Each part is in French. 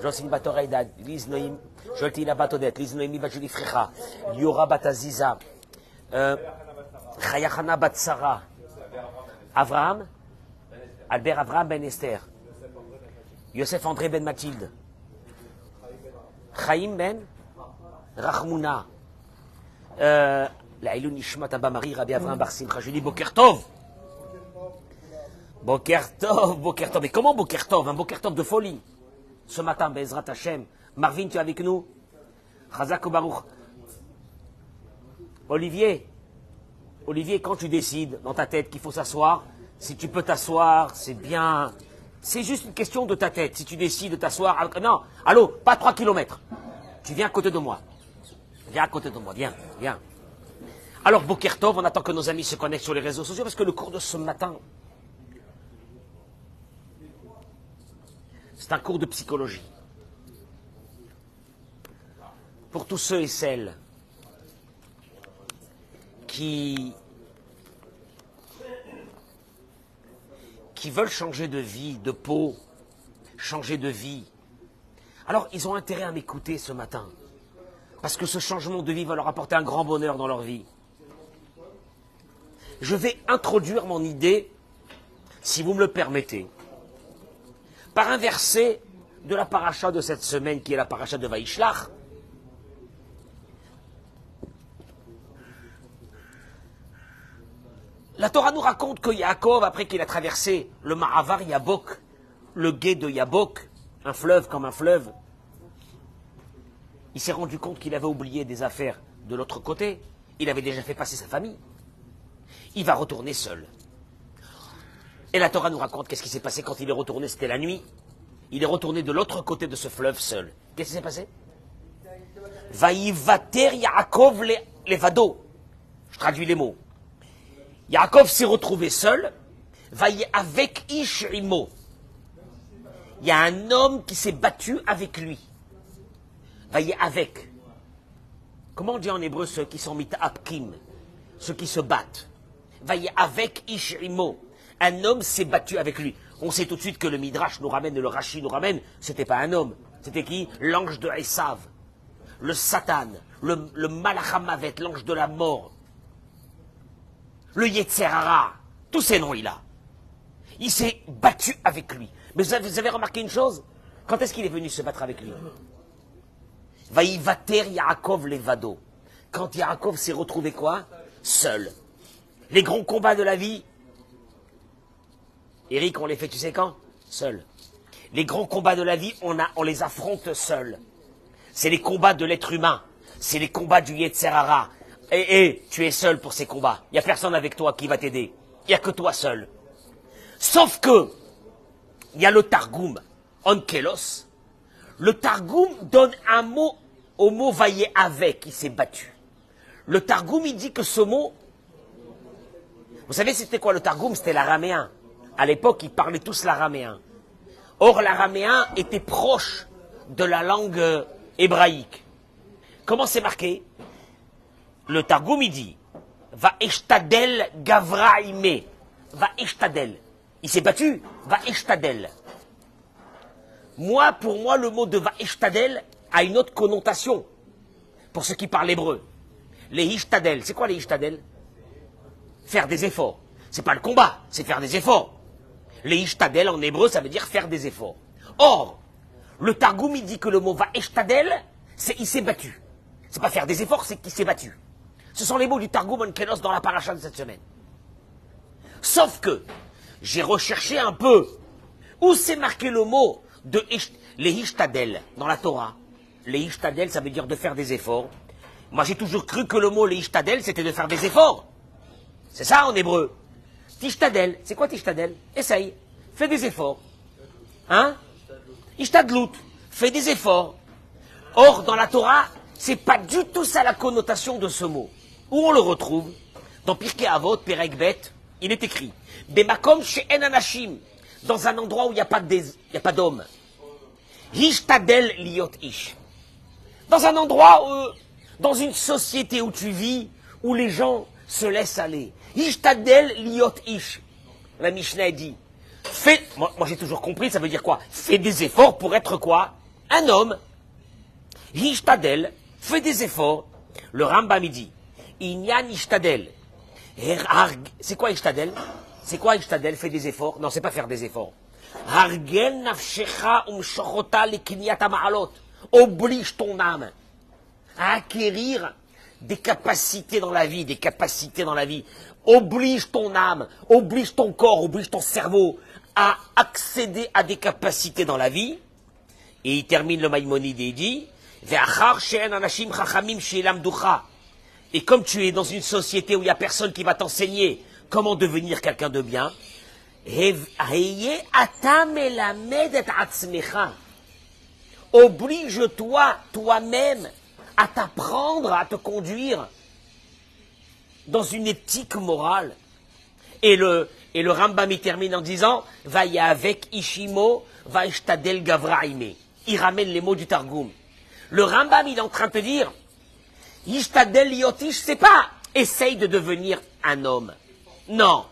Jocelyn Batoreida, Liz Noim, Joltina Batodet, Liz Noemi Bajuli Frecha, Liora Bataziza, Chayachana Batsara, Avraham, Albert Avraham Ben Esther, Yosef André Ben Mathilde, Chaim Ben Rachmouna, Laïlou Nishmat Abba Marie, Rabbi Avraham Bar Simcha, je dis Boker Tov. Boker Tov, Boker Tov. Mais comment Boker Tov? Un Boker Tov de folie. Ce matin, Bezrat Hashem. Marvin, tu es avec nous? Chazak Baruch. Olivier, quand tu décides dans ta tête qu'il faut s'asseoir, si tu peux t'asseoir, c'est bien. C'est juste une question de ta tête. Si tu décides de t'asseoir, non, allô, pas 3 kilomètres. Tu viens à côté de moi. Viens à côté de moi, viens. Alors, Boker Tov, on attend que nos amis se connectent sur les réseaux sociaux parce que le cours de ce matin, c'est un cours de psychologie. Pour tous ceux et celles qui veulent changer de vie, de peau, changer de vie. Alors, ils ont intérêt à m'écouter ce matin. Parce que ce changement de vie va leur apporter un grand bonheur dans leur vie. Je vais introduire mon idée, si vous me le permettez, par un verset de la paracha de cette semaine, qui est la paracha de Vaishlach. La Torah nous raconte que Yaakov, après qu'il a traversé le Ma'avar Yabok, le gué de Yabok, un fleuve comme un fleuve, il s'est rendu compte qu'il avait oublié des affaires de l'autre côté. Il avait déjà fait passer sa famille. Il va retourner seul. Et la Torah nous raconte qu'est-ce qui s'est passé quand il est retourné, c'était la nuit. Il est retourné de l'autre côté de ce fleuve seul. Qu'est-ce qui s'est passé? Vaïvater Yaakov levado. Je traduis les mots. Yaakov s'est retrouvé seul. Vaïe avec Ish Imo. Il y a un homme qui s'est battu avec lui. Vaïe avec. Comment on dit en hébreu ceux qui sont mitapkim, ceux qui se battent? Vaïe avec Ish Imo. Un homme s'est battu avec lui. On sait tout de suite que le Midrash nous ramène et le Rashi nous ramène. C'était pas un homme. C'était qui? L'ange de Esav. Le Satan. Le Malachamavet, l'ange de la mort. Le Yetzerara. Tous ces noms il a. Il s'est battu avec lui. Mais vous avez remarqué une chose? Quand est-ce qu'il est venu se battre avec lui? Vaïvater Yaakov levado. Quand Yaakov s'est retrouvé quoi? Seul. Les grands combats de la vie, Eric, on les fait, tu sais quand? Seul. Les grands combats de la vie, on les affronte seuls. C'est les combats de l'être humain. C'est les combats du Yetzerara. Et tu es seul pour ces combats. Il n'y a personne avec toi qui va t'aider. Il n'y a que toi seul. Sauf que, il y a le Targum, Onkelos. Le Targum donne un mot au mot vaillé avec, il s'est battu. Le Targum, il dit que ce mot, vous savez c'était quoi le Targum? C'était l'araméen. À l'époque, ils parlaient tous l'araméen. Or, l'araméen était proche de la langue hébraïque. Comment c'est marqué? Le Targum, il dit, va eshtadel gavraïme. Va eshtadel. Il s'est battu. Va eshtadel. Pour moi, le mot de va eshtadel a une autre connotation. Pour ceux qui parlent hébreu. Les ishtadel. C'est quoi les ishtadel? Faire des efforts. C'est pas le combat, c'est faire des efforts. Les ishtadel en hébreu, ça veut dire faire des efforts. Or, le Targum, il dit que le mot va eshtadel, c'est il s'est battu. C'est pas faire des efforts, c'est qu'il s'est battu. Ce sont les mots du Targum Onkelos dans la paracha de cette semaine. Sauf que, j'ai recherché un peu où c'est marqué le mot de les ishtadel dans la Torah. Les ishtadel, ça veut dire de faire des efforts. Moi, j'ai toujours cru que le mot les ishtadel, c'était de faire des efforts. C'est ça en hébreu. Tishtadel, c'est quoi tishtadel? Essaye, fais des efforts. Hein? Ishtadlout, fais des efforts. Or, dans la Torah, c'est pas du tout ça la connotation de ce mot. Où on le retrouve? Dans Pirkei Avot, Perek Bet, il est écrit Bemakom she'en anashim, dans un endroit où il n'y a pas d'homme. Hishtadel liot ish. Dans un endroit, dans une société où tu vis, où les gens se laissent aller. Hishtadel liot ish. La Mishnah dit, moi j'ai toujours compris, ça veut dire quoi? Fais des efforts pour être quoi? Un homme, Hishtadel, fait des efforts. Le Rambam dit, Inyan Hishtadel. C'est quoi Hishtadel? C'est quoi Hishtadel? Fait des efforts? Non, c'est pas faire des efforts. Hargel nafshecha umshochota lekniyat ma'alot. Oblige ton âme à acquérir des capacités dans la vie, des capacités dans la vie. Oblige ton âme, oblige ton corps, oblige ton cerveau à accéder à des capacités dans la vie. Et il termine le Maïmonide et il dit, et comme tu es dans une société où il n'y a personne qui va t'enseigner comment devenir quelqu'un de bien, oblige-toi toi-même à t'apprendre, à te conduire dans une éthique morale. Et le Rambam il termine en disant, Vaya avec Ishimo, va ishtadel gavraime. Il ramène les mots du Targum. Le Rambam il est en train de te dire, Ishtadel liotish, c'est pas essaye de devenir un homme. Non.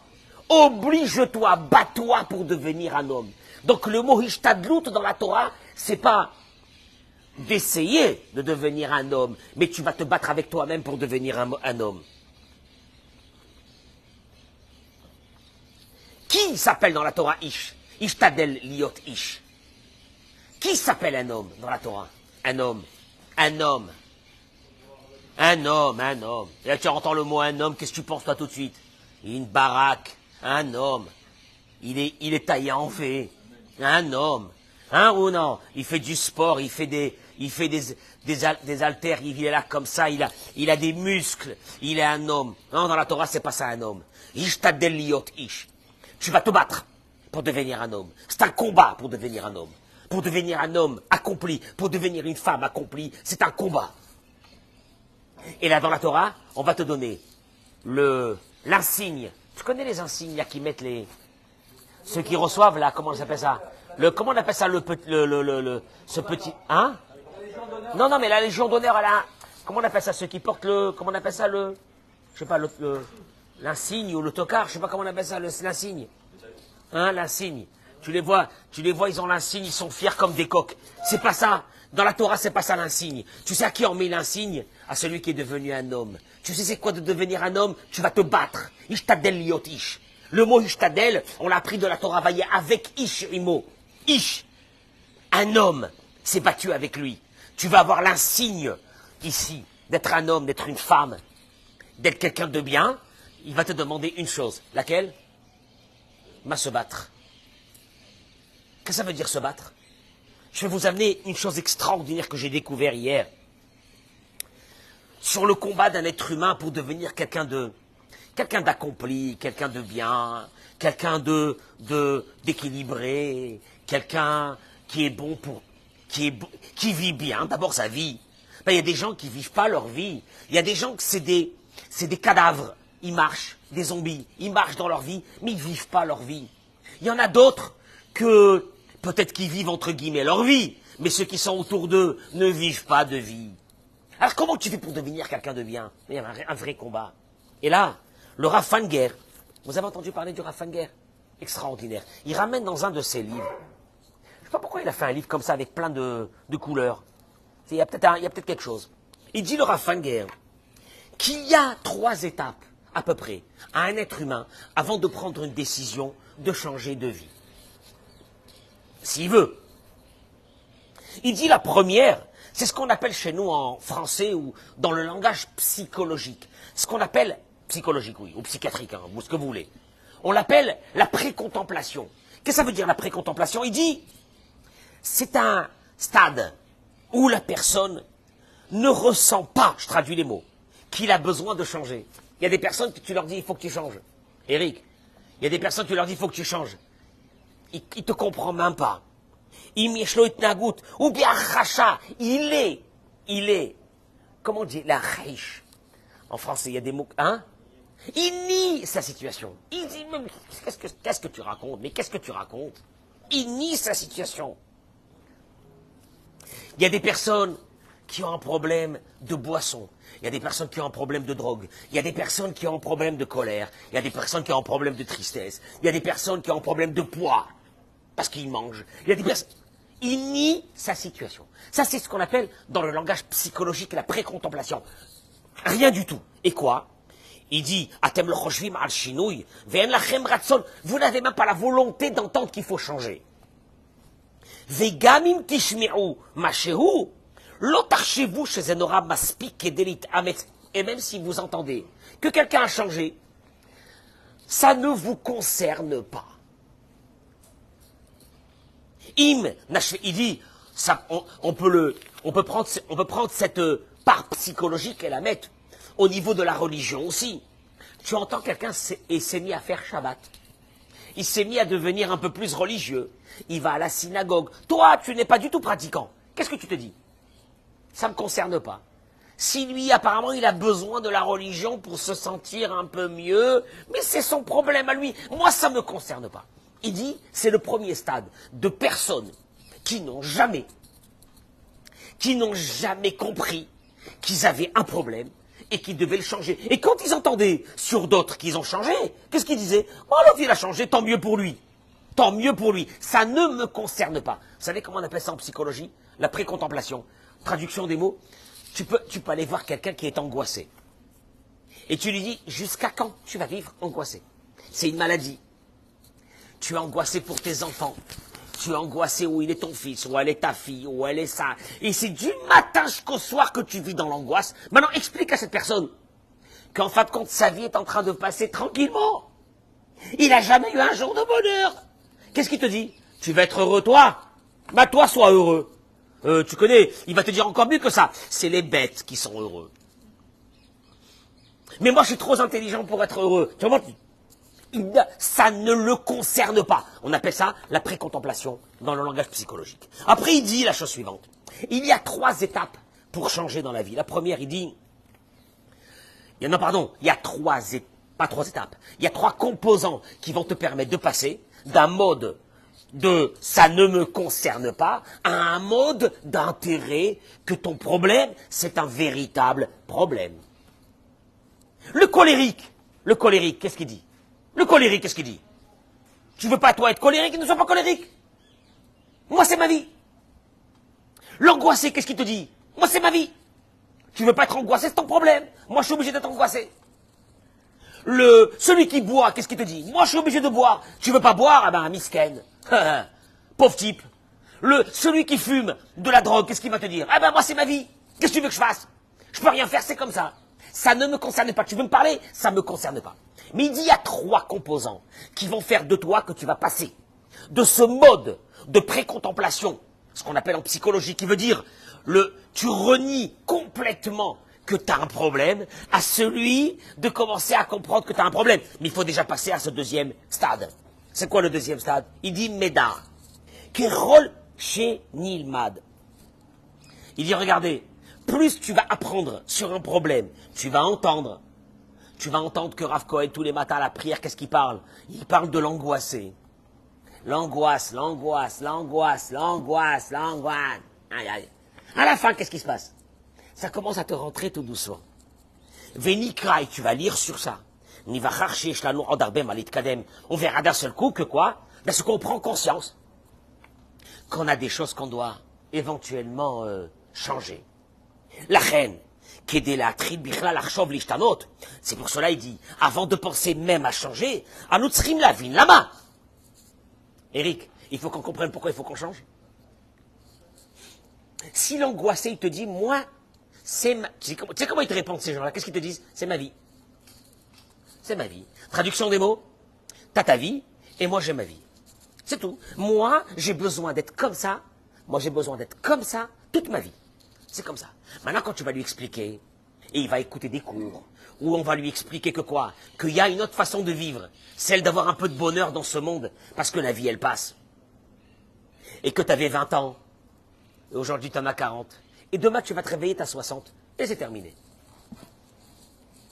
Oblige-toi, bats-toi pour devenir un homme. Donc le mot Ishtadlut dans la Torah, c'est pas d'essayer de devenir un homme, mais tu vas te battre avec toi-même pour devenir un homme. Qui s'appelle dans la Torah Ish? Ishtadel liot Ish. Qui s'appelle un homme dans la Torah? Un homme. Un homme. Un homme, un homme. Et là tu entends le mot un homme, qu'est-ce que tu penses toi tout de suite? Une baraque. Un homme. Il est taillé en V. Un homme. Hein ou non? Il fait du sport, il fait des haltères, il est là comme ça, il a des muscles, il est un homme. Non, dans la Torah, c'est pas ça un homme. Ishtadel liot ish. Tu vas te battre pour devenir un homme. C'est un combat pour devenir un homme. Pour devenir un homme accompli, pour devenir une femme accomplie, c'est un combat. Et là, dans la Torah, on va te donner l'insigne. Tu connais les insignes là qui mettent ceux qui reçoivent là, comment on appelle ça? Comment on appelle ça ce petit, hein? Non, mais la Légion d'honneur, elle a, comment on appelle ça, ceux qui portent comment on appelle ça je sais pas, l'insigne ou le tocard, je sais pas comment on appelle ça, l'insigne. Hein, l'insigne. Tu les vois, ils ont l'insigne, ils sont fiers comme des coqs. C'est pas ça. Dans la Torah, c'est pas ça l'insigne. Tu sais à qui on met l'insigne? À celui qui est devenu un homme. Tu sais c'est quoi de devenir un homme? Tu vas te battre. Ishtadel liot ish. Le mot Ishtadel, on l'a appris de la Torah Vaillé avec Ish, Imo. Ish. Un homme s'est battu avec lui. Tu vas avoir l'insigne ici d'être un homme, d'être une femme, d'être quelqu'un de bien. Il va te demander une chose. Laquelle? Se battre. Qu'est-ce que ça veut dire se battre? Je vais vous amener une chose extraordinaire que j'ai découvert hier. Sur le combat d'un être humain pour devenir quelqu'un d'accompli, quelqu'un de bien, quelqu'un d'équilibré, quelqu'un qui est bon qui vit bien, d'abord sa vie. Ben, il y a des gens qui vivent pas leur vie. Il y a des gens que c'est des cadavres. Ils marchent, des zombies. Ils marchent dans leur vie, mais ils vivent pas leur vie. Il y en a d'autres que, peut-être qu'ils vivent entre guillemets leur vie, mais ceux qui sont autour d'eux ne vivent pas de vie. Alors comment tu fais pour devenir quelqu'un de bien? Il y a un vrai combat. Et là, le Rav Fanger, vous avez entendu parler du Rav Fanger? Extraordinaire. Il ramène dans un de ses livres. Je ne sais pas pourquoi il a fait un livre comme ça avec plein de couleurs. Il y a peut-être quelque chose. Il dit le Rav Fanger qu'il y a 3 étapes à peu près à un être humain avant de prendre une décision de changer de vie. S'il veut. Il dit la première, c'est ce qu'on appelle chez nous en français ou dans le langage psychologique. Ce qu'on appelle, psychologique oui, ou psychiatrique, hein, ou ce que vous voulez. On l'appelle la précontemplation. Qu'est-ce que ça veut dire la précontemplation? Il dit, c'est un stade où la personne ne ressent pas, je traduis les mots, qu'il a besoin de changer. Il y a des personnes que tu leur dis, il faut que tu changes. Eric, il y a des personnes que tu leur dis, il faut que tu changes. Il ne te comprend même pas. Ou bien racha, il est, comment on dit, la riche. En français, il y a des mots, hein? Il nie sa situation. Il dit, mais qu'est-ce que tu racontes? Mais qu'est-ce que tu racontes? Il nie sa situation. Il y a des personnes qui ont un problème de boisson. Il y a des personnes qui ont un problème de drogue. Il y a des personnes qui ont un problème de colère. Il y a des personnes qui ont un problème de tristesse. Il y a des personnes qui ont un problème de poids. Parce qu'ils mangent. Il y a des personnes... Il nie sa situation. Ça, c'est ce qu'on appelle, dans le langage psychologique, la précontemplation. Rien du tout. Et quoi? Il dit, Atem lo choshvim al shinui, ve'en lachem ratson. Vous n'avez même pas la volonté d'entendre qu'il faut changer. Ve'gam im tishmi'u mashehu, lo tarchevu shezenora maspik kedelit ametz. Et même si vous entendez que quelqu'un a changé, ça ne vous concerne pas. Il dit, ça, on peut prendre cette part psychologique et la mettre au niveau de la religion aussi. Tu entends quelqu'un et s'est mis à faire Shabbat. Il s'est mis à devenir un peu plus religieux. Il va à la synagogue. Toi, tu n'es pas du tout pratiquant. Qu'est-ce que tu te dis? Ça ne me concerne pas. Si lui, apparemment, il a besoin de la religion pour se sentir un peu mieux, mais c'est son problème à lui. Moi, ça ne me concerne pas. Il dit, c'est le premier stade de personnes qui n'ont jamais compris qu'ils avaient un problème et qu'ils devaient le changer. Et quand ils entendaient sur d'autres qu'ils ont changé, qu'est-ce qu'ils disaient? Oh, l'autre, il a changé, tant mieux pour lui. Tant mieux pour lui. Ça ne me concerne pas. Vous savez comment on appelle ça en psychologie? La précontemplation. Traduction des mots. Tu peux aller voir quelqu'un qui est angoissé. Et tu lui dis, jusqu'à quand tu vas vivre angoissé? C'est une maladie. Tu es angoissé pour tes enfants. Tu es angoissé où il est ton fils, où elle est ta fille, où elle est ça. Et c'est du matin jusqu'au soir que tu vis dans l'angoisse. Maintenant, explique à cette personne qu'en fin de compte, sa vie est en train de passer tranquillement. Il n'a jamais eu un jour de bonheur. Qu'est-ce qu'il te dit? Tu vas être heureux, toi? Bah, toi, sois heureux. Tu connais, il va te dire encore mieux que ça. C'est les bêtes qui sont heureux. Mais moi, je suis trop intelligent pour être heureux. Tu vois, ça ne le concerne pas. On appelle ça la précontemplation dans le langage psychologique. Après, il dit la chose suivante. Il y a 3 étapes pour changer dans la vie. La première, il dit... il y a 3 étapes. Pas 3 étapes. Il y a 3 composants qui vont te permettre de passer d'un mode de « ça ne me concerne pas » à un mode d'intérêt que ton problème, c'est un véritable problème. Le colérique, qu'est-ce qu'il dit? Le colérique, qu'est-ce qu'il dit? Tu veux pas, toi, être colérique, ne sois pas colérique. Moi, c'est ma vie. L'angoissé, qu'est-ce qu'il te dit? Moi, c'est ma vie. Tu veux pas être angoissé, c'est ton problème. Moi, je suis obligé d'être angoissé. Celui qui boit, qu'est-ce qu'il te dit? Moi, je suis obligé de boire. Tu veux pas boire? Ah ben, misken. Pauvre type. Celui qui fume de la drogue, qu'est-ce qu'il va te dire? Ah ben, moi, c'est ma vie. Qu'est-ce que tu veux que je fasse? Je peux rien faire, c'est comme ça. Ça ne me concerne pas. Tu veux me parler? Ça ne me concerne pas. Mais il dit, il y a 3 composants qui vont faire de toi que tu vas passer de ce mode de précontemplation, ce qu'on appelle en psychologie, qui veut dire, tu renies complètement que tu as un problème, à celui de commencer à comprendre que tu as un problème. Mais il faut déjà passer à ce deuxième stade. C'est quoi le deuxième stade? Il dit, Meda, Kerol chez Nilmad. Il dit, regardez, plus tu vas apprendre sur un problème, tu vas entendre que Rav Cohen, tous les matins à la prière, qu'est-ce qu'il parle? Il parle de l'angoissé. L'angoisse. Aïe, aïe. À la fin, qu'est-ce qui se passe? Ça commence à te rentrer tout doucement. Venikrai, tu vas lire sur ça. On verra d'un seul coup que quoi? Parce qu'on prend conscience qu'on a des choses qu'on doit éventuellement changer. La reine, c'est pour cela il dit, avant de penser même à changer, à nous trim la vie là-bas. Eric, il faut qu'on comprenne pourquoi il faut qu'on change. Si l'angoissé, il te dit, moi, tu sais comment ils te répondent ces gens-là? Qu'est-ce qu'ils te disent? C'est ma vie. C'est ma vie. Traduction des mots, t'as ta vie, et moi j'ai ma vie. C'est tout. Moi, j'ai besoin d'être comme ça, toute ma vie. C'est comme ça. Maintenant, quand tu vas lui expliquer, et il va écouter des cours, où on va lui expliquer que quoi? Qu'il y a une autre façon de vivre, celle d'avoir un peu de bonheur dans ce monde, parce que la vie, elle passe. Et que tu avais 20 ans, et aujourd'hui tu en as 40, et demain tu vas te réveiller, tu as 60, et c'est terminé.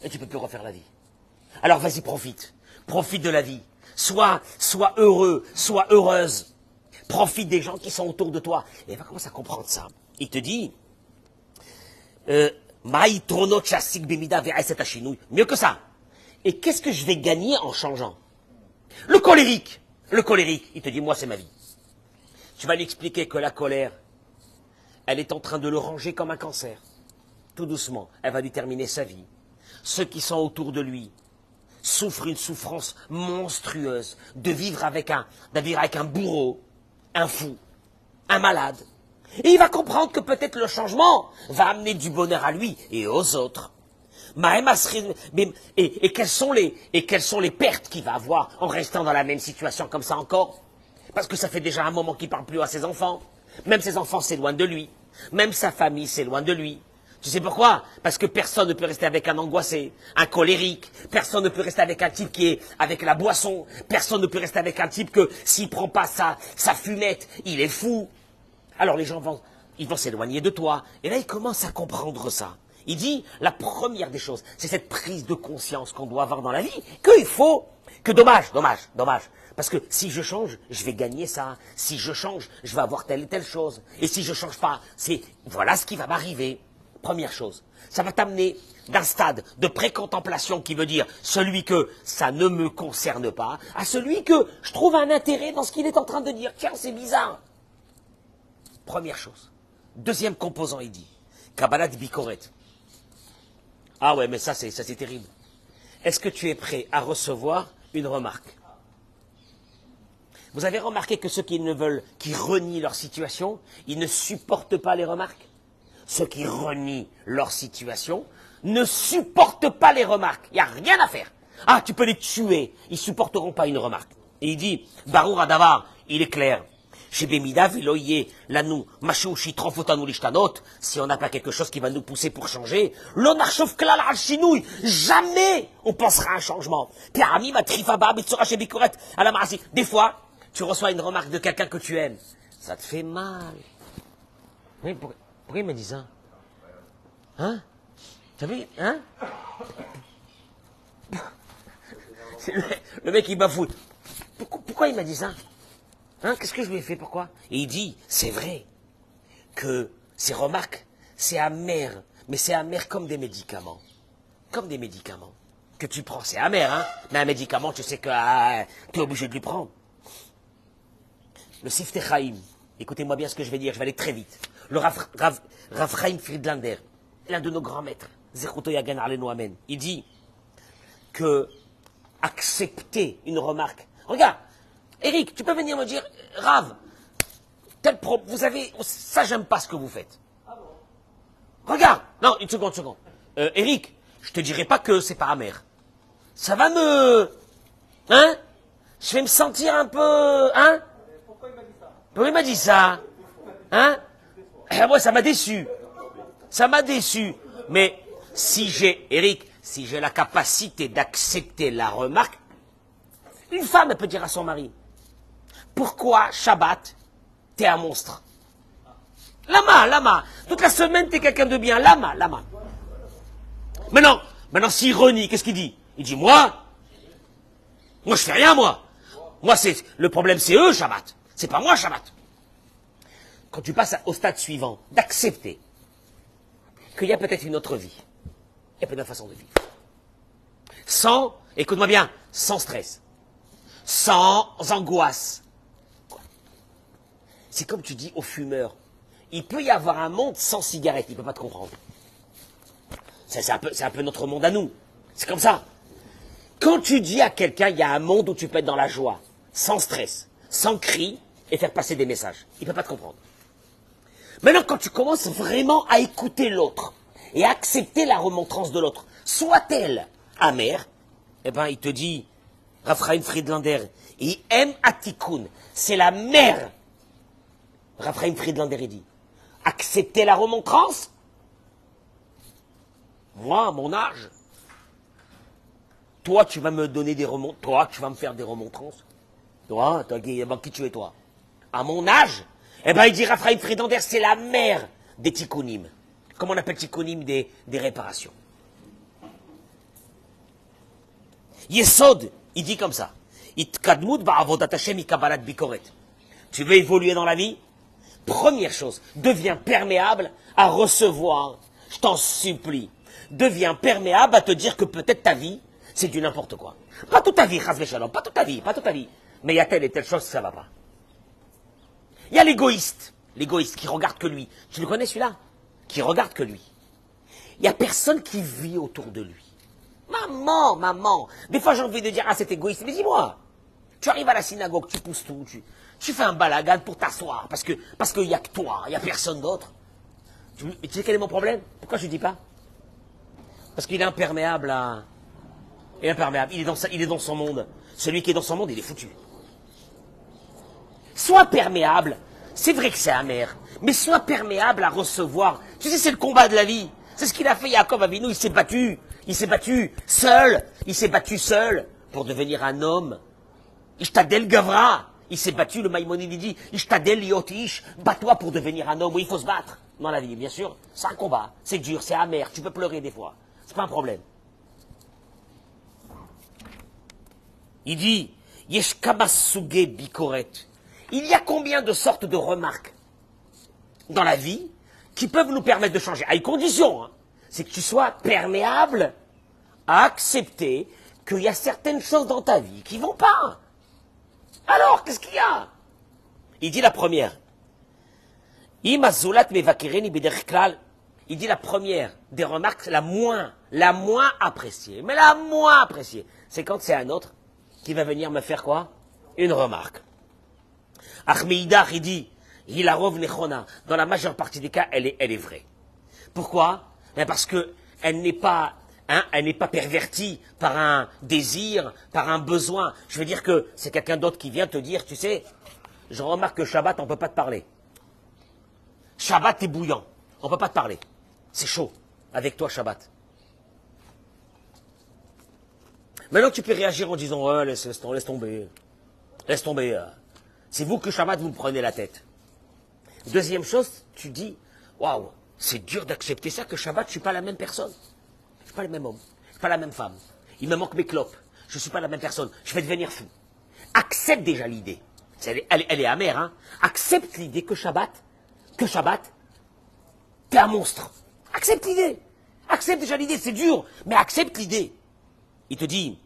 Et tu peux plus refaire la vie. Alors vas-y, profite de la vie. Sois heureux, sois heureuse. Profite des gens qui sont autour de toi. Et il va commencer à comprendre ça. Il te dit, mieux que ça. Et qu'est-ce que je vais gagner en changeant? Le colérique, il te dit, moi c'est ma vie. Tu vas lui expliquer que la colère, elle est en train de le ranger comme un cancer. Tout doucement, elle va lui terminer sa vie. Ceux qui sont autour de lui souffrent une souffrance monstrueuse de vivre avec un bourreau, un fou, un malade. Et il va comprendre que peut-être le changement va amener du bonheur à lui et aux autres. Et quelles sont les pertes qu'il va avoir en restant dans la même situation comme ça encore? Parce que ça fait déjà un moment qu'il ne parle plus à ses enfants. Même ses enfants s'éloignent de lui. Même sa famille s'éloigne de lui. Tu sais pourquoi? Parce que personne ne peut rester avec un angoissé, un colérique. Personne ne peut rester avec un type qui est avec la boisson. Personne ne peut rester avec un type que s'il prend pas sa fumette, il est fou. Alors les gens ils vont s'éloigner de toi. Et là, il commence à comprendre ça. Il dit, la première des choses, c'est cette prise de conscience qu'on doit avoir dans la vie, dommage. Parce que si je change, je vais gagner ça. Si je change, je vais avoir telle et telle chose. Et si je change pas, voilà ce qui va m'arriver. Première chose. Ça va t'amener d'un stade de pré-contemplation qui veut dire celui que ça ne me concerne pas, à celui que je trouve un intérêt dans ce qu'il est en train de dire. Tiens, c'est bizarre. Première chose. Deuxième composant, il dit, Kabbalat Bikoret. Ah ouais, mais ça c'est terrible. Est-ce que tu es prêt à recevoir une remarque? Vous avez remarqué que ceux qui renient leur situation, ils ne supportent pas les remarques? Ceux qui renient leur situation ne supportent pas les remarques. Il n'y a rien à faire. Ah, tu peux les tuer. Ils ne supporteront pas une remarque. Et il dit, Barour Adavar, il est clair. Si on n'a pas quelque chose qui va nous pousser pour changer, jamais on pensera à un changement. Des fois, tu reçois une remarque de quelqu'un que tu aimes. Ça te fait mal. Oui, pourquoi il m'a dit ça? Hein? Tu as vu? Hein? Le mec, il bafoue. Pourquoi il m'a dit ça? Hein? Qu'est-ce que je lui ai fait? Pourquoi? Et il dit, c'est vrai que ces remarques, c'est amer, mais c'est amer comme des médicaments. Comme des médicaments. Que tu prends, c'est amer, hein? Mais un médicament, tu sais que tu es obligé de lui prendre. Le Sifteh Chaim, écoutez-moi bien ce que je vais dire, je vais aller très vite. Le Rav Chaim Friedlander, l'un de nos grands maîtres, Zechuto Yagan Alenu Amen, il dit que accepter une remarque. Regarde, Eric, tu peux venir me dire, Rav, vous avez, ça j'aime pas ce que vous faites. Regarde, non, une seconde. Eric, je te dirai pas que c'est pas amer. Ça va hein? Je vais me sentir un peu, hein? Pourquoi il m'a dit ça? Hein? Moi, ça m'a déçu. Ça m'a déçu. Mais Eric, si j'ai la capacité d'accepter la remarque, une femme, elle peut dire à son mari, pourquoi Shabbat, t'es un monstre? Lama. Toute la semaine, t'es quelqu'un de bien. Lama. Maintenant, s'il renie, qu'est-ce qu'il dit? Il dit, moi, je fais rien, moi. Le problème, c'est eux, Shabbat. C'est pas moi, Shabbat. Quand tu passes au stade suivant, d'accepter qu'il y a peut-être une autre vie. Il y a peut-être une façon de vivre. Écoute-moi bien, sans stress. Sans angoisse. C'est comme tu dis aux fumeurs. Il peut y avoir un monde sans cigarette, il ne peut pas te comprendre. C'est un peu notre monde à nous. C'est comme ça. Quand tu dis à quelqu'un, il y a un monde où tu peux être dans la joie, sans stress, sans cri, et faire passer des messages. Il ne peut pas te comprendre. Maintenant, quand tu commences vraiment à écouter l'autre, et à accepter la remontrance de l'autre, soit-elle amère, eh ben, il te dit, Raphaël Friedlander, il aime Atikoun, c'est la mère. Raphaël Friedlander, il dit, accepter la remontrance? Moi, à mon âge, toi, tu vas me donner des remontrances, toi, tu vas me faire des remontrances. Toi, qui tu es, toi? À mon âge, eh ben, il dit Raphaël Friedlander, c'est la mère des tikkunim. Comment on appelle tikkunim? Des réparations. Yesod, il dit comme ça. Itkadmut ba'avodat Hashem ikabalat bikoret. Tu veux évoluer dans la vie? Première chose, deviens perméable à recevoir. Je t'en supplie. Deviens perméable à te dire que peut-être ta vie, c'est du n'importe quoi. Pas toute ta vie, Chas v'Shalom, pas toute ta vie. Mais il y a telle et telle chose, ça va pas. Il y a l'égoïste qui regarde que lui. Tu le connais celui-là? Qui regarde que lui. Il n'y a personne qui vit autour de lui. Maman. Des fois j'ai envie de dire, ah c'est égoïste, mais dis-moi. Tu arrives à la synagogue, tu pousses tout, tu fais un balagade pour t'asseoir, parce qu'il n'y a que toi, il n'y a personne d'autre. Tu sais quel est mon problème? Pourquoi je ne dis pas? Parce qu'il est imperméable à... Il est imperméable, il est dans son monde. Celui qui est dans son monde, il est foutu. Sois perméable, c'est vrai que c'est amer, mais sois perméable à recevoir. Tu sais, c'est le combat de la vie. C'est ce qu'il a fait Yaakov Avinu, il s'est battu seul pour devenir un homme. Ishtadel Gavra, il s'est battu, le Maïmonide dit, Ishtadel Yotish, bats-toi pour devenir un homme. Oui, il faut se battre dans la vie, bien sûr. C'est un combat, c'est dur, c'est amer, tu peux pleurer des fois. C'est pas un problème. Il dit, Yesh Kamasuge Bikoret. Il y a combien de sortes de remarques dans la vie qui peuvent nous permettre de changer? À une condition, hein, c'est que tu sois perméable à accepter qu'il y a certaines choses dans ta vie qui vont pas. Alors, qu'est-ce qu'il y a? Il dit la première. Il dit la première des remarques, la moins appréciée. Mais la moins appréciée, c'est quand c'est un autre qui va venir me faire quoi? Une remarque. Achmeidach, il dit, Hilarov Nechona, dans la majeure partie des cas, elle est vraie. Pourquoi? Parce que elle n'est pas pervertie par un désir, par un besoin. Je veux dire que c'est quelqu'un d'autre qui vient te dire, tu sais, je remarque que Shabbat, on ne peut pas te parler. Shabbat est bouillant, on ne peut pas te parler. C'est chaud, avec toi Shabbat. Maintenant tu peux réagir en disant, ouais, laisse tomber. Laisse tomber. C'est vous que Shabbat, vous me prenez la tête. Deuxième chose, tu dis, waouh, c'est dur d'accepter ça, que Shabbat, je ne suis pas la même personne. Je ne suis pas le même homme, je ne suis pas la même femme. Il me manque mes clopes, je ne suis pas la même personne, je vais devenir fou. Accepte déjà l'idée. Elle est amère, hein. Accepte l'idée que Shabbat, t'es un monstre. Accepte l'idée. Accepte déjà l'idée, c'est dur, mais accepte l'idée. Il te dit,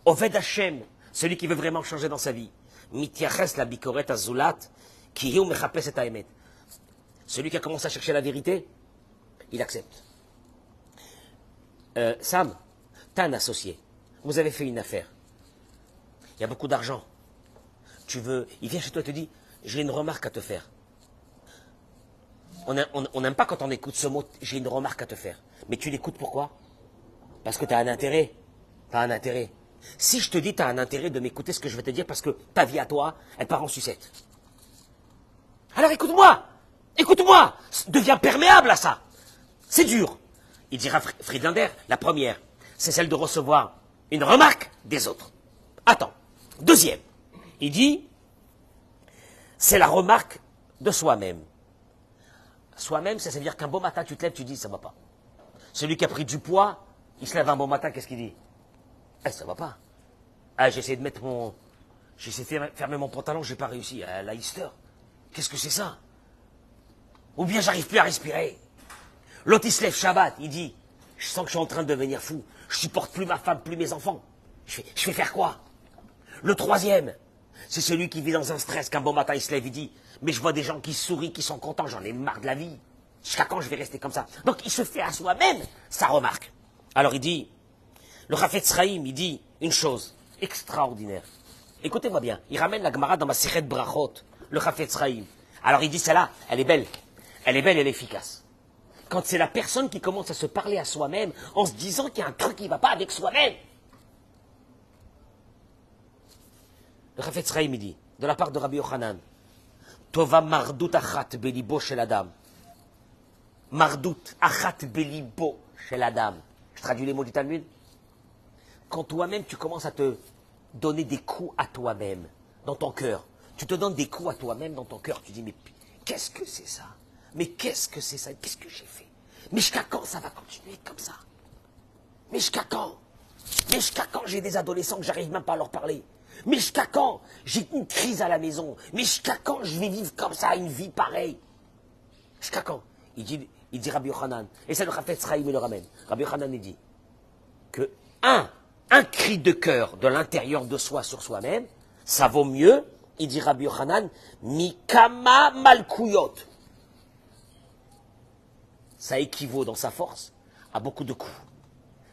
Oved Hashem, celui qui veut vraiment changer dans sa vie, Mitiaches la bikoret azulat, ki yu mechapes et haemet. Celui qui a commencé à chercher la vérité, il accepte. Sam, t'as un associé. Vous avez fait une affaire. Il y a beaucoup d'argent. Il vient chez toi et te dit, j'ai une remarque à te faire. On n'aime pas quand on écoute ce mot, j'ai une remarque à te faire. Mais tu l'écoutes pourquoi? Parce que tu as un intérêt. T'as un intérêt. Si je te dis tu as un intérêt de m'écouter ce que je vais te dire parce que ta vie à toi, elle part en sucette. Alors écoute-moi. Écoute-moi. Deviens perméable à ça. C'est dur. Il dira Friedlander, la première, c'est celle de recevoir une remarque des autres. Attends. Deuxième. Il dit, c'est la remarque de soi-même. Soi-même, ça veut dire qu'un beau matin, tu te lèves, tu dis, ça va pas. Celui qui a pris du poids, il se lève un bon matin, qu'est-ce qu'il dit? Ça va pas. J'ai essayé de fermer mon pantalon, j'ai pas réussi. La Easter. Qu'est-ce que c'est ça? Ou bien j'arrive plus à respirer. L'autre, il se lève Shabbat, il dit, je sens que je suis en train de devenir fou. Je supporte plus ma femme, plus mes enfants. Je vais faire quoi? Le troisième, c'est celui qui vit dans un stress, qu'un bon matin, il se lève, il dit, mais je vois des gens qui sourient, qui sont contents, j'en ai marre de la vie. Jusqu'à quand je vais rester comme ça? Donc, il se fait à soi-même sa remarque. Alors, il dit, le Chafetz Chaim, il dit une chose extraordinaire. Écoutez-moi bien, il ramène la Gemara dans ma Sechet Brachot, le Chafetz Chaim. Alors, il dit, celle-là, elle est belle. Elle est belle, elle est efficace. Quand c'est la personne qui commence à se parler à soi-même, en se disant qu'il y a un truc qui ne va pas avec soi-même. Le Chafetz Chaim, il dit, de la part de Rabbi Yochanan, Tova mardut achat belibo shel adam. Mardut achat belibo shel adam. Je traduis les mots du Talmud. Quand toi-même, tu commences à te donner des coups à toi-même, dans ton cœur. Tu te donnes des coups à toi-même dans ton cœur. Tu dis, mais qu'est-ce que c'est ça? Mais qu'est-ce que c'est ça? Qu'est-ce que j'ai fait? Mais jusqu'à quand ça va continuer comme ça? Mais jusqu'à quand? Mais jusqu'à quand j'ai des adolescents que j'arrive même pas à leur parler? Mais jusqu'à quand j'ai une crise à la maison? Mais jusqu'à quand je vais vivre comme ça, une vie pareille? Jusqu'à quand? Il dit Rabbi Yochanan, et ça le Chafetz Chaim il le ramène. Rabbi Yochanan il dit que un cri de cœur de l'intérieur de soi sur soi-même, ça vaut mieux il dit Rabbi Yochanan, Mikama Malkouyot. Ça équivaut dans sa force à beaucoup de coups.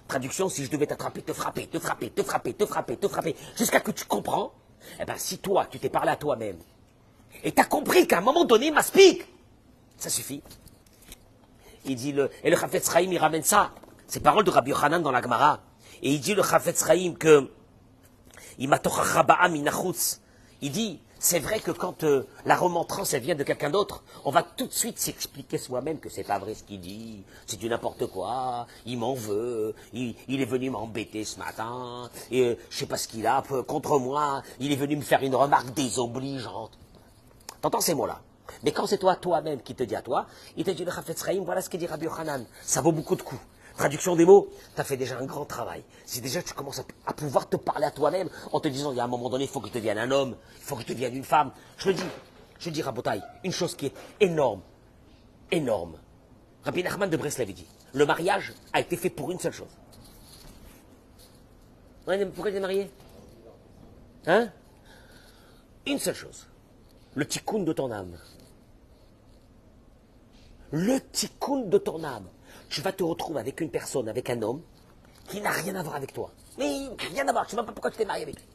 Traduction, si je devais t'attraper, te frapper, te frapper, te frapper, te frapper, te frapper, jusqu'à que tu comprends, eh ben si toi, tu t'es parlé à toi-même, et t'as compris qu'à un moment donné, m'aspique, ça suffit. Il dit, et le Chafetz Chaim, il ramène ça, ces paroles de Rabbi Yochanan dans la Gemara, et il dit le Chafetz Chaim que, il dit, c'est vrai que quand la remontrance, elle vient de quelqu'un d'autre, on va tout de suite s'expliquer soi-même que c'est pas vrai ce qu'il dit, c'est du n'importe quoi, il m'en veut, il est venu m'embêter ce matin, et je sais pas ce qu'il a contre moi, il est venu me faire une remarque désobligeante. T'entends ces mots-là? Mais quand c'est toi-même qui te dit à toi, il te dit le Chafetz Chaim, voilà ce qu'il dit Rabbi Yochanan, ça vaut beaucoup de coups. Traduction des mots, tu as fait déjà un grand travail. Si déjà tu commences à pouvoir te parler à toi-même en te disant, il y a un moment donné, il faut que tu deviennes un homme, il faut que tu deviennes une femme. Je dis Rabotai, une chose qui est énorme, énorme. Rabbi Nachman de Breslev dit, le mariage a été fait pour une seule chose. Pourquoi tu es marié? Hein? Une seule chose. Le tikkun de ton âme. Le tikkun de ton âme. Tu vas te retrouver avec une personne, avec un homme, qui n'a rien à voir avec toi. Mais rien à voir, je ne sais même pas pourquoi tu t'es marié avec lui.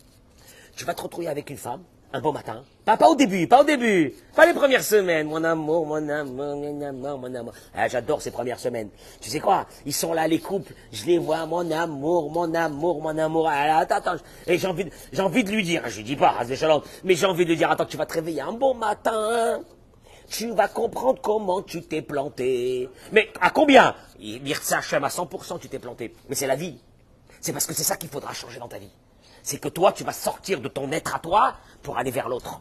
Tu vas te retrouver avec une femme, un beau matin. Pas au début. Pas les premières semaines. Mon amour, mon amour, mon amour, mon amour. Ah, j'adore ces premières semaines. Tu sais quoi? Ils sont là, les couples. Je les vois, mon amour, mon amour, mon amour. Ah, attends. Et j'ai envie de lui dire, je lui dis pas, mais j'ai envie de lui dire, attends, tu vas te réveiller un bon matin. Tu vas comprendre comment tu t'es planté. Mais à combien? Mirza Hashem, à 100% tu t'es planté. Mais c'est la vie. C'est parce que c'est ça qu'il faudra changer dans ta vie. C'est que toi, tu vas sortir de ton être à toi pour aller vers l'autre,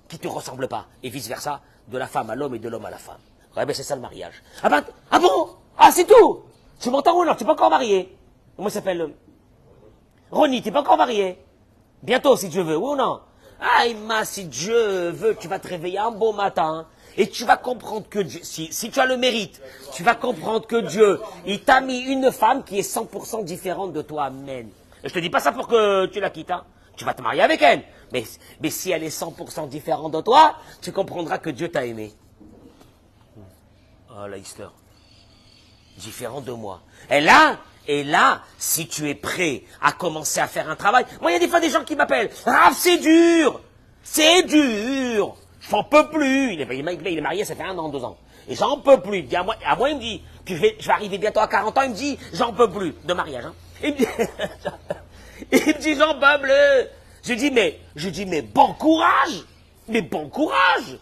qui ne te ressemble pas. Et vice-versa, de la femme à l'homme et de l'homme à la femme. Ouais, ben c'est ça le mariage. Ah bon? Ah, c'est tout? Tu m'entends ou non? Tu n'es pas encore marié? Comment il s'appelle? Ronnie, tu n'es pas encore marié? Bientôt, si Dieu veut, oui ou non? Ah, Emma, si Dieu veut, tu vas te réveiller un beau matin. Et tu vas comprendre que Dieu, si tu as le mérite, tu vas comprendre que Dieu, il t'a mis une femme qui est 100% différente de toi. Amen. Et je te dis pas ça pour que tu la quittes, hein. Tu vas te marier avec elle. Mais si elle est 100% différente de toi, tu comprendras que Dieu t'a aimé. Oh, la histoire. Différent de moi. Et là, si tu es prêt à commencer à faire un travail, moi, il y a des fois des gens qui m'appellent. Ah, c'est dur. J'en peux plus. Il est marié, ça fait 1 an, 2 ans. Et j'en peux plus. Il dit à moi, il me dit, je vais arriver bientôt à 40 ans, il me dit, j'en peux plus. De mariage, hein. Il me dit, j'en peux plus. Je dis, mais bon courage. Mais bon courage.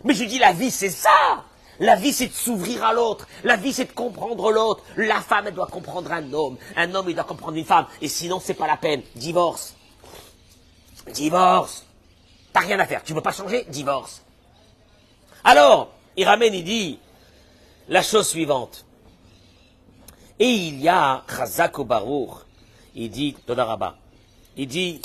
Mais je dis, la vie, c'est ça. La vie, c'est de s'ouvrir à l'autre. La vie, c'est de comprendre l'autre. La femme, elle doit comprendre un homme. Un homme, il doit comprendre une femme. Et sinon, c'est pas la peine. Divorce. T'as rien à faire. Tu veux pas changer? Divorce. Alors, il ramène, il dit la chose suivante. Et il y a Chazak ou Baruch. Il dit, Todaraba. Il dit,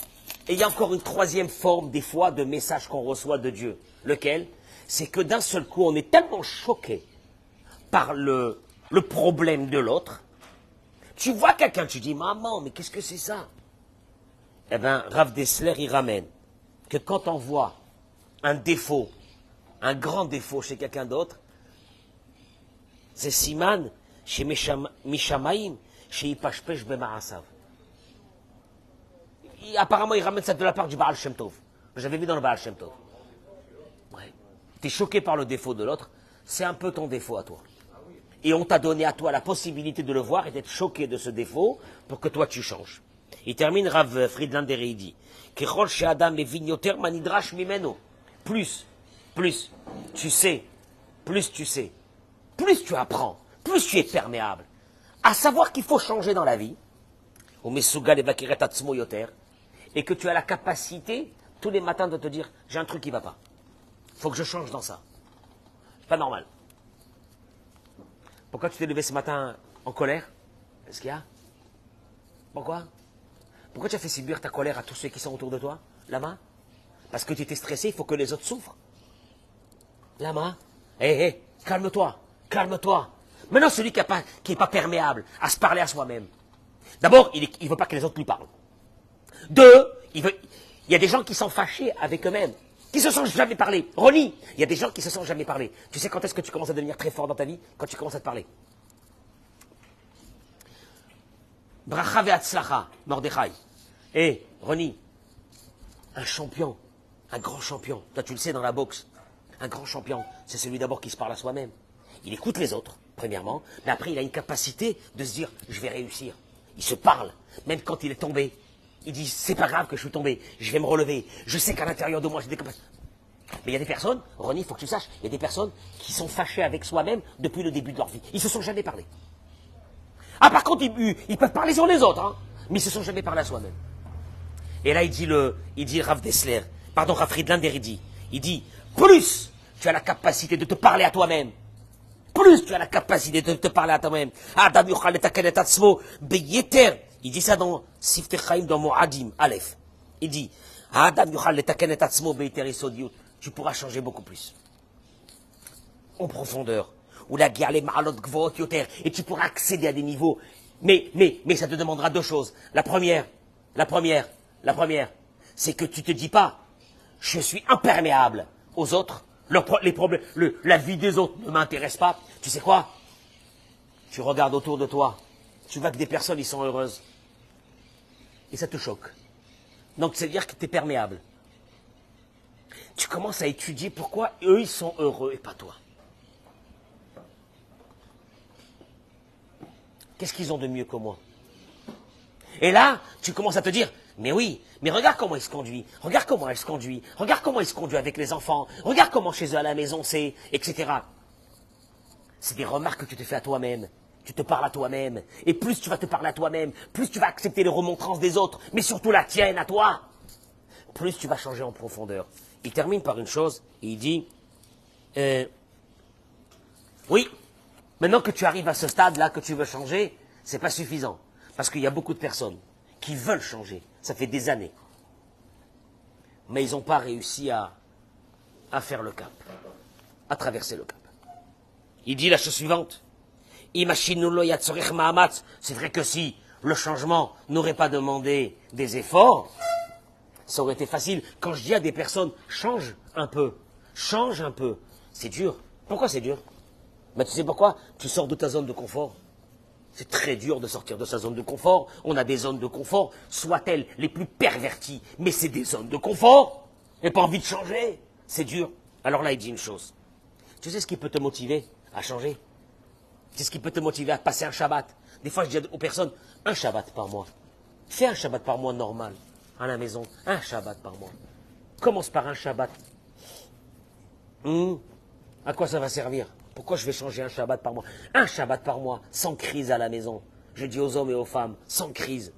et il y a encore une troisième forme, des fois, de message qu'on reçoit de Dieu. Lequel? C'est que d'un seul coup, on est tellement choqué par le problème de l'autre. Tu vois quelqu'un, tu dis, maman, mais qu'est-ce que c'est ça? Eh bien, Rav Dessler, il ramène que quand on voit un défaut, un grand défaut chez quelqu'un d'autre, c'est Siman, chez Mishamaim, chez Ipashpesh Bemarasav. Apparemment, il ramène ça de la part du Baal Shem Tov. J'avais vu dans le Baal Shem Tov. Ouais. Tu es choqué par le défaut de l'autre, c'est un peu ton défaut à toi. Et on t'a donné à toi la possibilité de le voir et d'être choqué de ce défaut pour que toi tu changes. Il termine Rav Friedlander et il dit plus tu sais, plus tu apprends, plus tu es perméable à savoir qu'il faut changer dans la vie, et que tu as la capacité tous les matins de te dire j'ai un truc qui ne va pas, il faut que je change dans ça. C'est pas normal. Pourquoi tu t'es levé ce matin en colère? Qu'est-ce qu'il y a? Pourquoi tu as fait subir ta colère à tous ceux qui sont autour de toi? Lama? Parce que tu étais stressé, il faut que les autres souffrent. Lama? Calme-toi. Maintenant, celui qui n'est pas perméable à se parler à soi-même. D'abord, il ne veut pas que les autres lui parlent. 2, il y a des gens qui sont fâchés avec eux-mêmes. qui se sont jamais parlé. Ronnie, il y a des gens qui se sont jamais parlé. Tu sais quand est-ce que tu commences à devenir très fort dans ta vie? Quand tu commences à te parler. Bracha ve'atzlacha, Mordechai. Ronnie, un champion, un grand champion. Toi, tu le sais dans la boxe. Un grand champion, c'est celui d'abord qui se parle à soi-même. Il écoute les autres, premièrement, mais après, il a une capacité de se dire, je vais réussir. Il se parle, même quand il est tombé. Il dit, c'est pas grave que je suis tombé, je vais me relever. Je sais qu'à l'intérieur de moi, j'ai des capacités. Mais il y a des personnes, Ronnie, il faut que tu saches, il y a des personnes qui sont fâchées avec soi-même depuis le début de leur vie. Ils se sont jamais parlé. Ah, par contre, ils peuvent parler sur les autres, hein, mais ils se sont jamais parlé à soi-même. Et là, il dit Rav Dessler, pardon, Rav Friedlander, il dit, plus tu as la capacité de te parler à toi-même, plus tu as la capacité de te parler à toi-même. Adam yuchal letaken et atzmo beyeter. Il dit ça dans Siftei Chaim, dans Moadim, Aleph. Il dit, Adam yuchal letaken et atzmo beyeter isodiut. Tu pourras changer beaucoup plus. En profondeur. Ou la guerre, les ma'alot gvot yoter. Et tu pourras accéder à des niveaux. Mais ça te demandera deux choses. La première, c'est que tu te dis pas, je suis imperméable aux autres, les problèmes, la vie des autres ne m'intéresse pas. Tu sais quoi? Tu regardes autour de toi, tu vois que des personnes, ils sont heureuses. Et ça te choque. Donc, c'est-à-dire que tu es perméable. Tu commences à étudier pourquoi eux, ils sont heureux et pas toi. Qu'est-ce qu'ils ont de mieux que moi? Et là, tu commences à te dire, mais oui, mais regarde comment il se conduit, regarde comment elle se conduit, regarde comment il se conduit avec les enfants, regarde comment chez eux à la maison c'est, etc. C'est des remarques que tu te fais à toi-même. Tu te parles à toi-même. Et plus tu vas te parler à toi-même, plus tu vas accepter les remontrances des autres, mais surtout la tienne à toi, plus tu vas changer en profondeur. Il termine par une chose, et il dit, oui, maintenant que tu arrives à ce stade-là, que tu veux changer, c'est pas suffisant. Parce qu'il y a beaucoup de personnes qui veulent changer. Ça fait des années. Mais ils n'ont pas réussi à faire le cap, à traverser le cap. Il dit la chose suivante. C'est vrai que si le changement n'aurait pas demandé des efforts, ça aurait été facile. Quand je dis à des personnes, change un peu, c'est dur. Pourquoi c'est dur? Mais tu sais pourquoi? Tu sors de ta zone de confort. C'est très dur de sortir de sa zone de confort. On a des zones de confort, soient-elles les plus perverties, mais c'est des zones de confort. Et pas envie de changer. C'est dur. Alors là, il dit une chose. Tu sais ce qui peut te motiver à changer? C'est ce qui peut te motiver à passer un Shabbat. Des fois, je dis aux personnes, un Shabbat par mois. Fais un Shabbat par mois normal, à la maison. Un Shabbat par mois. Commence par un Shabbat. À quoi ça va servir? Pourquoi je vais changer un Shabbat par mois? Un Shabbat par mois, sans crise à la maison. Je dis aux hommes et aux femmes, sans crise.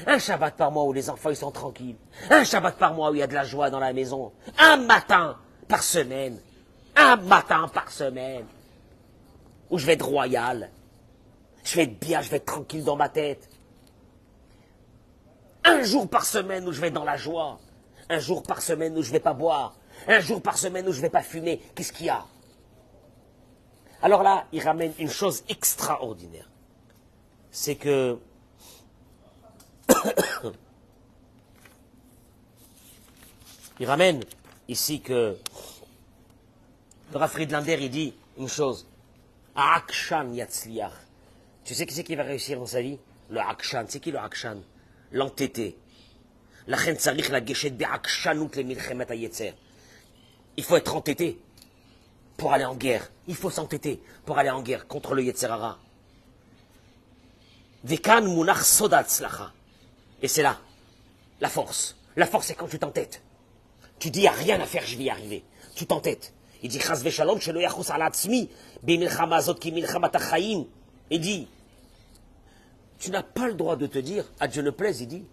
Un Shabbat par mois où les enfants ils sont tranquilles. Un Shabbat par mois où il y a de la joie dans la maison. Un matin par semaine. Un matin par semaine. Où je vais être royal. Je vais être bien, je vais être tranquille dans ma tête. Un jour par semaine où je vais être dans la joie. Un jour par semaine où je ne vais pas boire. Un jour par semaine où je ne vais pas fumer. Qu'est-ce qu'il y a? Alors là, il ramène une chose extraordinaire. C'est que il ramène ici que le Rav Friedlander, il dit une chose. Akshan yatzliach. Tu sais qui c'est qui va réussir dans sa vie? Le Akshan. C'est qui le Akshan? L'entêté. Lachen tzarich la geshet be'akshanut le milchemet hayetzer. Il faut être entêté pour aller en guerre. Il faut s'entêter pour aller en guerre contre le Yetzer Hara. Vekan munach sodat tzlacha. Et c'est là, la force. La force, c'est quand tu t'entêtes. Tu dis, il n'y a rien à faire, je vais y arriver. Tu t'entêtes. Il dit, chas v'shalom, shelo yachus ala atzmi, b'milchama azot ki milchamat hachayim. Il dit, tu n'as pas le droit de te dire, à Dieu ne plaise, il dit,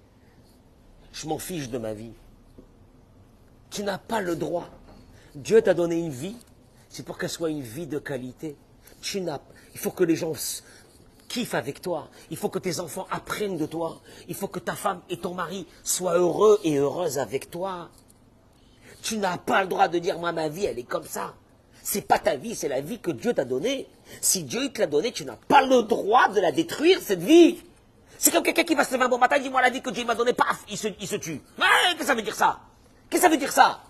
je m'en fiche de ma vie. Tu n'as pas le droit. Dieu t'a donné une vie, c'est pour qu'elle soit une vie de qualité. Il faut que les gens kiffent avec toi. Il faut que tes enfants apprennent de toi. Il faut que ta femme et ton mari soient heureux et heureuses avec toi. Tu n'as pas le droit de dire, moi, ma vie, elle est comme ça. C'est pas ta vie, c'est la vie que Dieu t'a donnée. Si Dieu te l'a donnée, tu n'as pas le droit de la détruire, cette vie. C'est comme quelqu'un qui va se lever un bon matin et dit, moi, la vie que Dieu m'a donnée, paf, il se tue. Mais qu'est-ce que ça veut dire ça? Qu'est-ce que ça veut dire ça?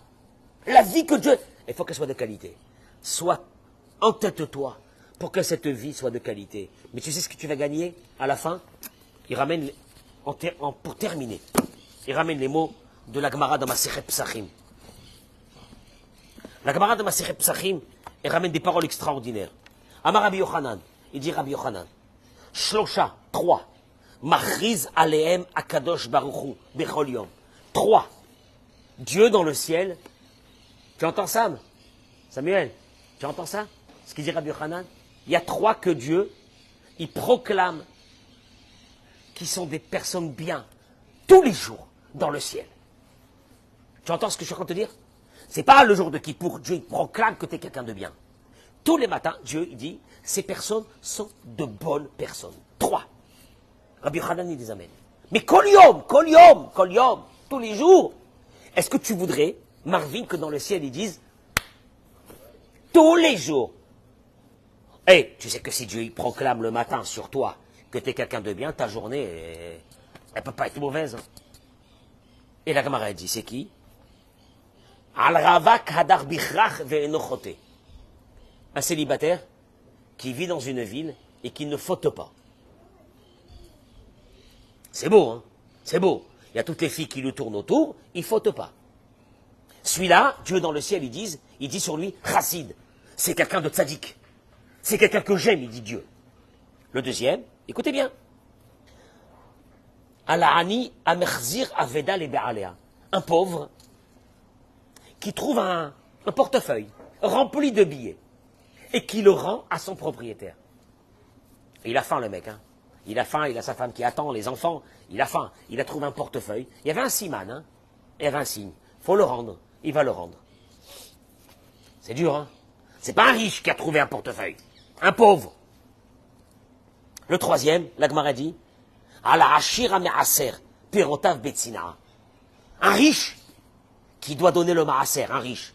La vie que Dieu... Il faut qu'elle soit de qualité. Sois entête-toi pour que cette vie soit de qualité. Mais tu sais ce que tu vas gagner à la fin? Il ramène, pour terminer, il ramène les mots de la Gemara dans Masechet Psachim. La Gemara de Masechet Psachim, elle ramène des paroles extraordinaires. Amar Rabbi Yochanan, il dit Rabbi Yochanan, Shlosha, 3, Machriz Alehem Akadosh Baruchu, Bechol Yom. 3, Dieu dans le ciel. Tu entends ça, Samuel? Tu entends ça? Ce qu'il dit Rabbi Yochanan? Il y a 3 que Dieu, il proclame qui sont des personnes bien, tous les jours, dans le ciel. Tu entends ce que je suis en train de te dire? C'est pas le jour de Kippour, Dieu il proclame que tu es quelqu'un de bien. Tous les matins, Dieu il dit, ces personnes sont de bonnes personnes. 3. Rabbi Yochanan il les amène. Mais Kol Yom, tous les jours. Est-ce que tu voudrais, Marvin, que dans le ciel ils disent, tous les jours. Tu sais que si Dieu il proclame le matin sur toi que tu es quelqu'un de bien, ta journée, elle peut pas être mauvaise. Et la Gemara dit, c'est qui? Al-Ravak Hadar Bichrach Ve'enochote. Un célibataire qui vit dans une ville et qui ne faute pas. C'est beau, hein? C'est beau. Il y a toutes les filles qui lui tournent autour, il ne faute pas. Celui-là, Dieu dans le ciel, il dit sur lui, Chassid. C'est quelqu'un de tzaddik. C'est quelqu'un que j'aime, il dit Dieu. Le deuxième, écoutez bien. Ala'ani Amerzir Aveda le Be'alea. Un pauvre qui trouve un portefeuille rempli de billets et qui le rend à son propriétaire. Et il a faim, le mec. Hein. Il a faim, il a sa femme qui attend, les enfants. Il a faim. Il a trouvé un portefeuille. Il y avait un siman. Hein. Il y avait un signe. Il faut le rendre. Il va le rendre. C'est dur, hein. C'est pas un riche qui a trouvé un portefeuille. Un pauvre. Le troisième, la Gemara dit, Ala Ashira Me'aser, Pirotav Betsina. Un riche qui doit donner le Maaser, un riche.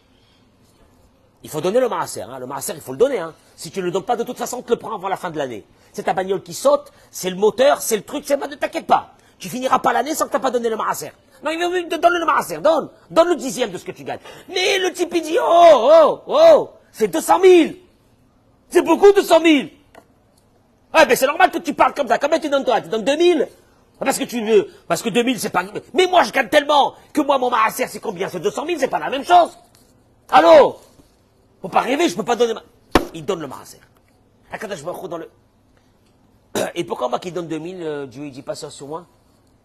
Il faut donner le Maaser. Hein. Le Maaser, il faut le donner. Hein. Si tu ne le donnes pas, de toute façon, on te le prend avant la fin de l'année. C'est ta bagnole qui saute, c'est le moteur, c'est le truc, ne t'inquiète pas. Tu finiras pas l'année sans que tu n'aies pas donné le Maaser. Non, donne le Maaser, donne le 10e de ce que tu gagnes. Mais le type, il dit, c'est 200 000. C'est beaucoup 200 000. Ah, ben c'est normal que tu parles comme ça. Combien tu donnes toi? Tu donnes 2000? Parce que tu veux, parce que 2000 c'est pas... Mais moi je gagne tellement que moi mon maaser c'est combien? C'est 200 000, c'est pas la même chose. Allô? Faut pas rêver, je peux pas donner... Il donne le maaser. Akadosh Baruch Hu dans le... Et pourquoi moi qui donne 2000, Dieu il dit pas ça sur moi?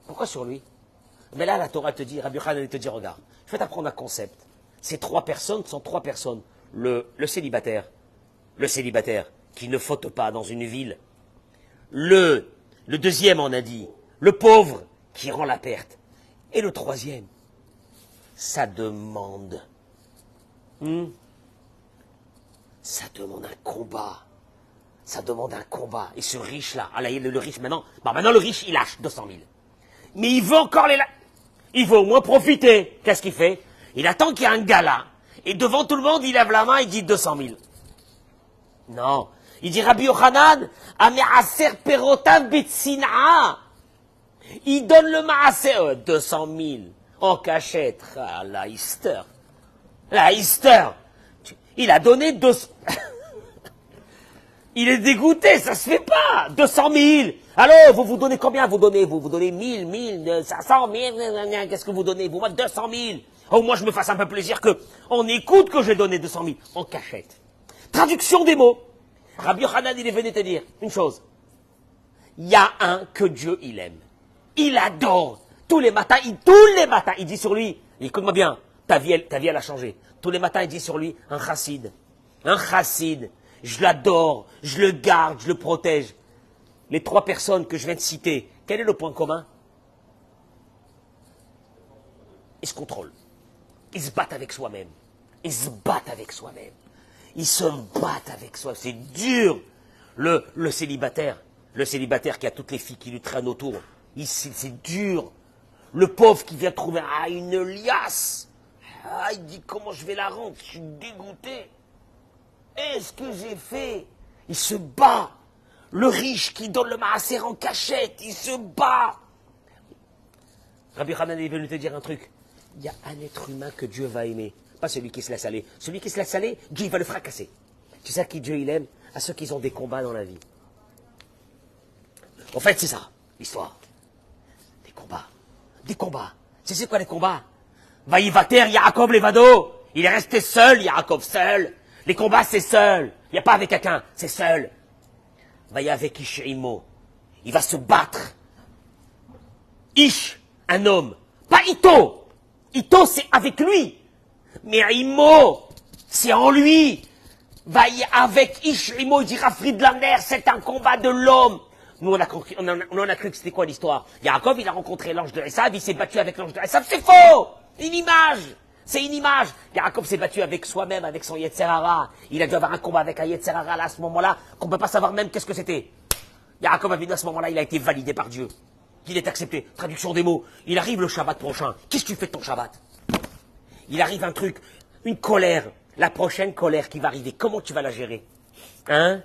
Pourquoi sur lui? Mais là la Torah te dit, Rabbi Yochanan te dit, regarde, je vais t'apprendre un concept. Ces 3 personnes sont 3 personnes. Le célibataire qui ne faute pas dans une ville. Le deuxième, on a dit, le pauvre qui rend la perte. Et le troisième, ça demande. Ça demande un combat. Ça demande un combat. Et ce riche-là, le riche maintenant, maintenant le riche, il lâche 200 000. Mais il veut encore il veut au moins profiter. Qu'est-ce qu'il fait? Il attend qu'il y ait un gala. Et devant tout le monde, il lève la main et il dit 200 000. Non. Il dit Rabbi Yochanan, Ame'aser Perotav Betsina. Il donne le maaser, 200 000, en cachette. Ah, la hister. Il a donné 200... Il est dégoûté, ça se fait pas. 200 000. Alors, vous donnez combien? Vous donnez 1000, 500, 1000, qu'est-ce que vous donnez? Vous, moi, 200 000. Au moins, je me fasse un peu plaisir on écoute que j'ai donné 200 000, en cachette. Traduction des mots. Rabbi Yochanan, il est venu te dire une chose. Il y a un que Dieu, il aime. Il adore. Tous les matins, il dit sur lui, écoute-moi bien, ta vie, elle a changé. Tous les matins, il dit sur lui, un chassid. Je l'adore, je le garde, je le protège. Les 3 personnes que je viens de citer, quel est le point commun? Ils se contrôlent. Ils se battent avec soi-même. Ils se battent avec soi. C'est dur. Le célibataire qui a toutes les filles qui lui traînent autour, c'est dur. Le pauvre qui vient trouver une liasse. Il dit comment je vais la rendre? Je suis dégoûté. Est-ce que j'ai fait? Il se bat. Le riche qui donne le maaser en cachette, il se bat. Rabbi Yochanan est venu te dire un truc. Il y a un être humain que Dieu va aimer. pas celui qui se laisse aller. Celui qui se laisse aller, Dieu va le fracasser. Tu sais à qui Dieu il aime? À ceux qui ont des combats dans la vie. En fait, c'est ça, l'histoire. Des combats. Des combats. C'est quoi les combats? Vaïvater, Yaakov Levado. Il est resté seul, Yaakov, seul. Les combats, c'est seul. Il n'y a pas avec quelqu'un, c'est seul. Vaïa avec Ish Imo. Il va se battre. Ish, un homme. Pas Ito. Ito, c'est avec lui. Mais Imo, c'est en lui. Vaïa avec Ish Imo, il dira Friedlander, c'est un combat de l'homme. Nous, on a cru que c'était quoi l'histoire? Yaakov, il a rencontré l'ange de Esav, il s'est battu avec l'ange de Esav. C'est faux! Une image! C'est une image. Yaakov s'est battu avec soi-même, avec son Yetzer Hara. Il a dû avoir un combat avec un Yetzer Hara là, à ce moment-là, qu'on ne peut pas savoir même qu'est-ce que c'était. Yaakov a vu à ce moment-là, il a été validé par Dieu. Il est accepté. Traduction des mots. Il arrive le Shabbat prochain. Qu'est-ce que tu fais de ton Shabbat? Il arrive un truc, une colère. La prochaine colère qui va arriver, comment tu vas la gérer? Hein?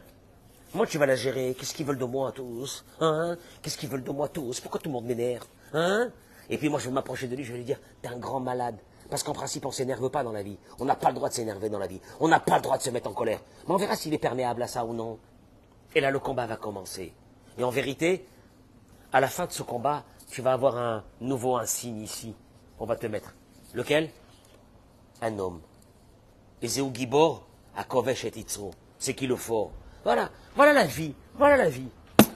Comment tu vas la gérer? Qu'est-ce qu'ils veulent de moi tous? Hein? Qu'est-ce qu'ils veulent de moi tous? Pourquoi tout le monde m'énerve? Hein? Et puis moi je vais m'approcher de lui, je vais lui dire, t'es un grand malade. Parce qu'en principe on s'énerve pas dans la vie. On n'a pas le droit de s'énerver dans la vie. On n'a pas le droit de se mettre en colère. Mais on verra s'il est perméable à ça ou non. Et là le combat va commencer. Et en vérité, à la fin de ce combat, tu vas avoir un nouveau insigne ici. On va te mettre. Lequel? Un homme. Et Zéou Gibor, à Kovesh et Itzro. C'est qui le fort? Voilà la vie, voilà la vie.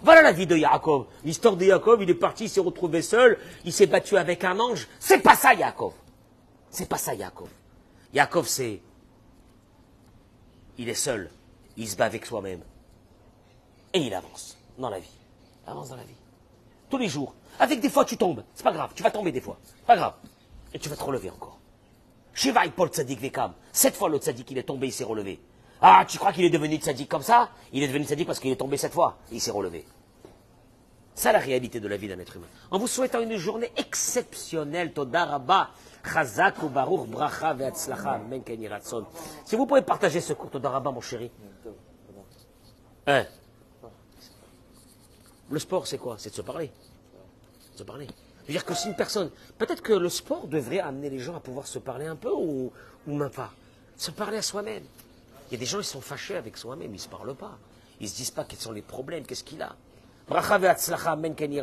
Voilà la vie de Yaakov. L'histoire de Yaakov, il est parti, il s'est retrouvé seul, il s'est battu avec un ange. C'est pas ça Yaakov. C'est pas ça Yaakov. Yaakov, c'est... Il est seul, il se bat avec soi-même. Et il avance dans la vie. Il avance dans la vie. Tous les jours. Avec des fois tu tombes, c'est pas grave, tu vas tomber des fois. Pas grave. Et tu vas te relever encore. Shivaï Paul Tzadik Vekam. 7 fois le Tzadik, il est tombé, il s'est relevé. Ah, tu crois qu'il est devenu tzaddik comme ça? Il est devenu tzaddik parce qu'il est tombé 7 fois. Il s'est relevé. Ça, la réalité de la vie d'un être humain. En vous souhaitant une journée exceptionnelle, Toda Rabba, Chazak ou Baruch, Bracha ve'atzlacha, Amen ken yhi ratzon. Si vous pouvez partager ce cours, Toda Rabba, mon chéri. Hein? Le sport, c'est quoi? C'est de se parler. De se parler. Je veux dire que si une personne... Peut-être que le sport devrait amener les gens à pouvoir se parler un peu ou même pas. Se parler à soi-même. Il y a des gens, ils sont fâchés avec soi-même, ils ne se parlent pas. Ils ne se disent pas quels sont les problèmes, qu'est-ce qu'il a. Bracha ve'atzlacha, amen ken yhi